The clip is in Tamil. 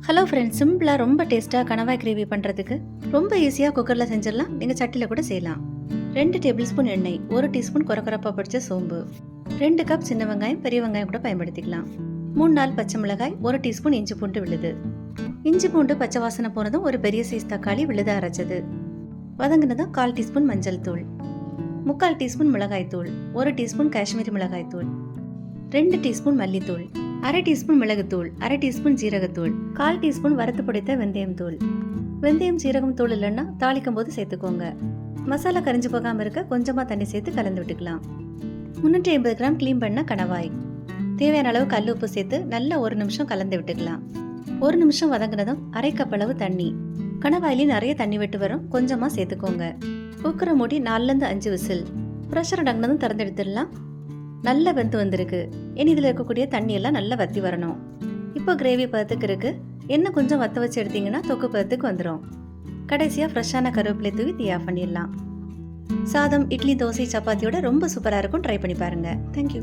ஹலோ ஃப்ரெண்ட்ஸ், சிம்பிளாக ரொம்ப டேஸ்ட்டாக கணவாய் கிரேவி பண்ணுறதுக்கு ரொம்ப ஈஸியாக குக்கரில் செஞ்சிடலாம். நீங்கள் சட்டியில் கூட செய்யலாம். 2 டேபிள் ஸ்பூன் எண்ணெய், 1 டீஸ்பூன் கொரக்கொரப்பாக பிடிச்ச சோம்பு, 2 கப் சின்ன வெங்காயம், பெரிய வெங்காயம் கூட பயன்படுத்திக்கலாம். 3-4 பச்சை மிளகாய், 1 டீஸ்பூன் இஞ்சி பூண்டு விழுது. இஞ்சி பூண்டு பச்சை வாசனை போனதும் ஒரு பெரிய சைஸ் தக்காளி விழுத அரைச்சது. வதங்கினதும் 1/4 டீஸ்பூன் மஞ்சள் தூள், 3/4 டீஸ்பூன் மிளகாய் தூள், 1 டீஸ்பூன் காஷ்மீரி மிளகாய் தூள், 2 டீஸ்பூன் மல்லித்தூள், 1/2 டீஸ்பூன் மிளகுத்தூள், 1/2 டீஸ்பூன் ஜீரகத்தூள், 1/4 டீஸ்பூன் வறுத்து பொடித்த வெந்தயம் தூள். வெந்தயம் ஜீரகம் தூள் இல்லைன்னா தாளிக்கும் போது சேர்த்துக்கோங்க. மசாலா கரிஞ்சு போகாமல் இருக்க கொஞ்சமாக தண்ணி சேர்த்து கலந்து விட்டுக்கலாம். 350 கிராம் க்ளீன் பண்ண கணவாய், தேவையான அளவு கல் உப்பு சேர்த்து நல்லா 1 நிமிஷம் கலந்து விட்டுக்கலாம். 1 நிமிஷம் வதங்கினதும் 1/2 கப் அளவு தண்ணி. கணவாயிலே நிறைய தண்ணி விட்டு வரும், கொஞ்சமாக சேர்த்துக்கோங்க. குக்கரை மூடி 4-5 விசில். ப்ரெஷர் அடங்கினதும் திறந்து எடுத்துடலாம். நல்லா வெந்து வந்திருக்கு. இனி இதில் இருக்கக்கூடிய தண்ணி எல்லாம் நல்லா வற்றி வரணும். இப்போ கிரேவி பதத்துக்கு இருக்கு. எண்ணெய் கொஞ்சம் வற்ற வச்சு எடுத்தீங்கன்னா தொக்கு பதத்துக்கு வந்துடும். கடைசியாக ஃப்ரெஷ்ஷான கருவேப்பிலை தூவி தீ ஆஃப் பண்ணிடலாம். சாதம், இட்லி, தோசை, சப்பாத்தியோட ரொம்ப சூப்பராக இருக்கும். ட்ரை பண்ணி பாருங்கள். தேங்க்யூ.